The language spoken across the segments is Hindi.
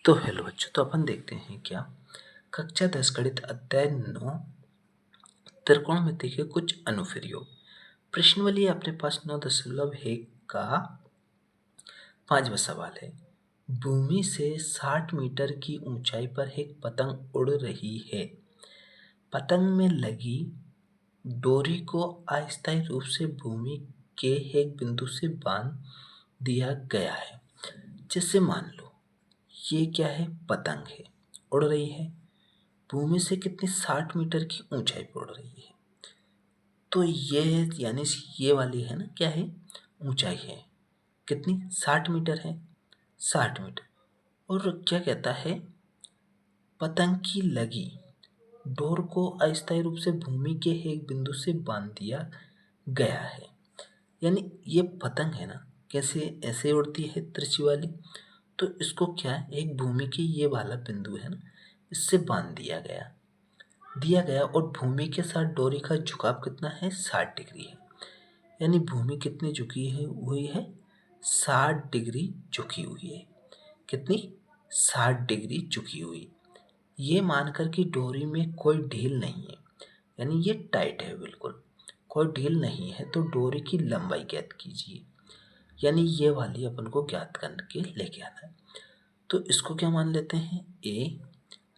तो हेलो बच्चों, तो अपन देखते हैं क्या कक्षा 10 गणित अध्याय 9 त्रिकोणमिति के कुछ अनुप्रयोग। प्रश्नावली अपने पास 9.1 का 5वां सवाल है। भूमि से 60 मीटर की ऊंचाई पर एक पतंग उड़ रही है। पतंग में लगी डोरी को अस्थायी रूप से भूमि के एक बिंदु से बांध दिया गया है। जैसे मान लो ये क्या है, पतंग है, उड़ रही है, भूमि से कितनी 60 मीटर की ऊंचाई पर उड़ रही है। तो ये यानी ये वाली है ना, क्या है, ऊंचाई है, कितनी 60 मीटर है, 60 मीटर। और क्या कहता है, पतंग की लगी डोर को अस्थायी रूप से भूमि के एक बिंदु से बांध दिया गया है। यानी ये पतंग है ना, कैसे ऐसे उड़ती है तिरछी वाली, तो इसको क्या है, एक भूमि की ये वाला बिंदु है ना, इससे बांध दिया गया और भूमि के साथ डोरी का झुकाव कितना है, 60 डिग्री है। यानी भूमि कितनी झुकी है, हुई है 60 डिग्री झुकी हुई है। कितनी, 60 डिग्री झुकी हुई। ये मानकर कि डोरी में कोई ढील नहीं है, यानी ये टाइट है, बिल्कुल कोई ढील नहीं है, तो डोरी की लंबाई ज्ञात कीजिए। यानी ये वाली अपन को ज्ञात करके लेके आना है। तो इसको क्या मान लेते हैं, ए,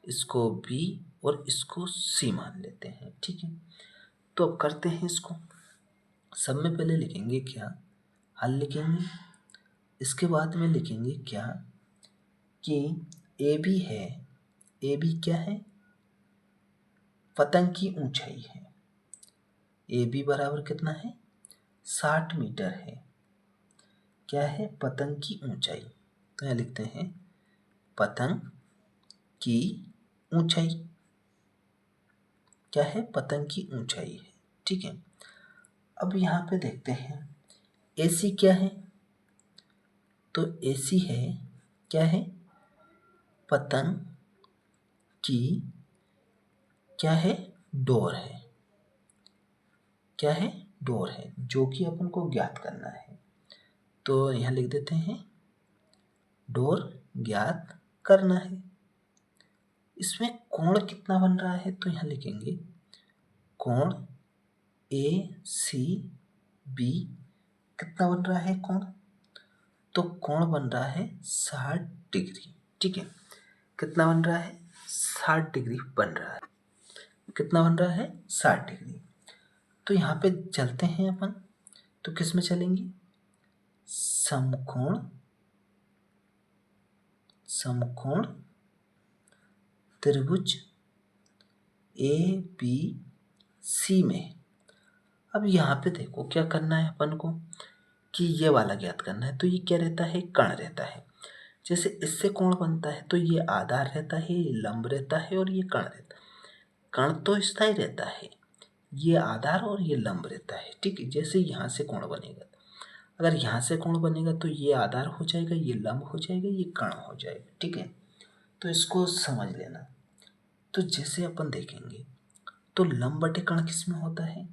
इसको बी और इसको सी मान लेते हैं। ठीक है, तो अब करते हैं इसको। सब में पहले लिखेंगे क्या, हल लिखेंगे। इसके बाद में लिखेंगे क्या कि ए बी है, ए बी क्या है, पतंग की ऊंचाई है। ए बी बराबर कितना है, 60 मीटर है। क्या है, पतंग की ऊंचाई। तो यहाँ लिखते हैं पतंग की ऊंचाई। क्या है, पतंग की ऊंचाई है। ठीक है, अब यहाँ पे देखते हैं एसी क्या है। तो एसी है, क्या है, पतंग की क्या है, डोर है। क्या है, डोर है, जो कि अपन को ज्ञात करना है। तो यहाँ लिख देते हैं डोर ज्ञात करना है। इसमें कोण कितना बन रहा है, तो यहाँ लिखेंगे कोण ए सी बी कितना बन रहा है कोण, तो कोण बन रहा है 60 डिग्री। ठीक है, कितना बन रहा है, 60 डिग्री बन रहा है। कितना बन रहा है, 60 डिग्री। तो यहाँ पे चलते हैं अपन, तो किस में चलेंगे, समकोण, समकोण त्रिभुज ए बी सी में। अब यहाँ पे देखो क्या करना है अपन को, कि ये वाला ज्ञात करना है। तो ये क्या रहता है, कण रहता है। जैसे इससे कोण बनता है, तो ये आधार रहता है, ये लंब रहता है और ये कण रहता है। कण तो स्थायी रहता है, ये आधार और ये लंब रहता है। ठीक है, जैसे यहाँ से कोण बनेगा, अगर यहाँ से कोण बनेगा तो ये आधार हो जाएगा, ये लंब हो जाएगा, ये कण हो जाएगा। ठीक है, तो इसको समझ लेना। तो जैसे अपन देखेंगे, तो लंब बटे कण किस में होता है,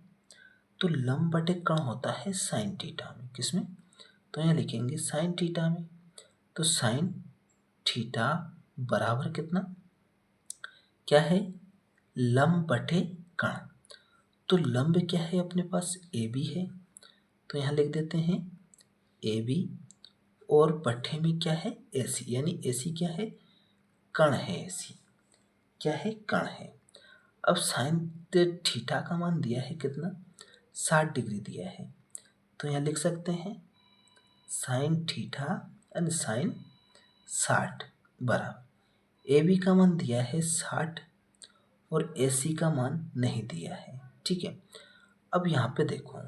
तो लंब बटे कण होता है साइन थीटा में। किसमें, तो यहाँ लिखेंगे साइन थीटा में। तो साइन थीटा बराबर कितना, क्या है, लंब बटे कण। तो लंब क्या है अपने पास, ए बी है, तो यहाँ लिख देते हैं ए बी, और बट्ठे में क्या है, एसी, यानी एसी क्या है, कण है, एसी क्या है, कण है। अब साइन थीटा का मान दिया है कितना, 60 डिग्री दिया है, तो यहाँ लिख सकते हैं साइन थीटा यानी साइन 60 बराबर ए बी का मान दिया है 60 और ए सी का मान नहीं दिया है। ठीक है, अब यहाँ पे देखो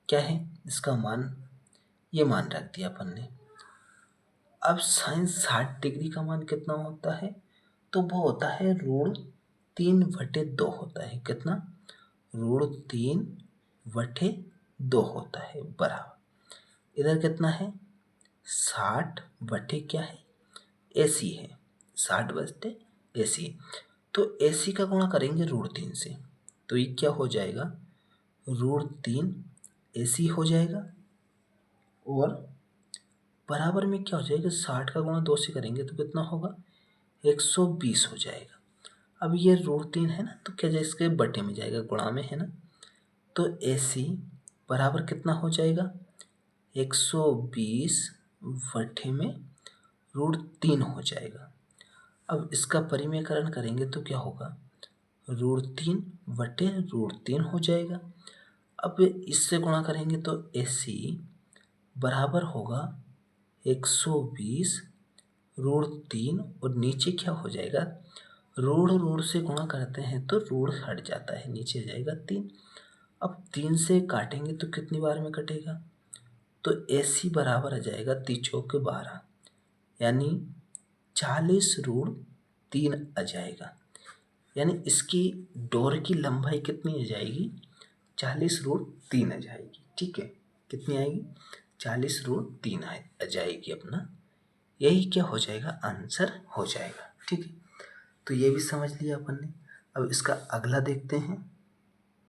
क्या है, इसका मान, ये मान रख दिया अपन ने। अब साइन 60 डिग्री का मान कितना होता है, तो वो होता है √3/2 होता है। कितना, √3/2 होता है बराबर, इधर कितना है, 60 बटे क्या है, एसी है, 60 बटे एसी। तो एसी का गुणा करेंगे √3 से, तो ये क्या हो जाएगा, √3 एसी हो जाएगा, और बराबर में क्या हो जाएगा, 60 का गुणा 2 से करेंगे तो कितना होगा, 120 हो जाएगा। अब ये √3 है ना, तो क्या जाए इसके बटे में जाएगा, गुणा में है ना, तो AC बराबर कितना हो जाएगा, 120 बटे में √3 हो जाएगा। अब इसका परिमेयकरण करेंगे तो क्या होगा, √3 बटे √3 हो जाएगा। अब इससे गुणा करेंगे तो AC बराबर होगा 120 √3 और नीचे क्या हो जाएगा, √√, से गुणा करते हैं तो √, हट जाता है, नीचे जाएगा 3। अब 3 से काटेंगे तो कितनी बार में कटेगा, तो AC बराबर आ जाएगा 3 चौके 12, यानी 40 √3 आ जाएगा। यानी इसकी डोर की लंबाई कितनी आ जाएगी, 40 √3 आ जाएगी। ठीक है, कितनी आएगी, 40 √3 आ जाएगी अपना। यही क्या हो जाएगा, आंसर हो जाएगा। ठीक है, तो ये भी समझ लिया अपन ने। अब इसका अगला देखते हैं।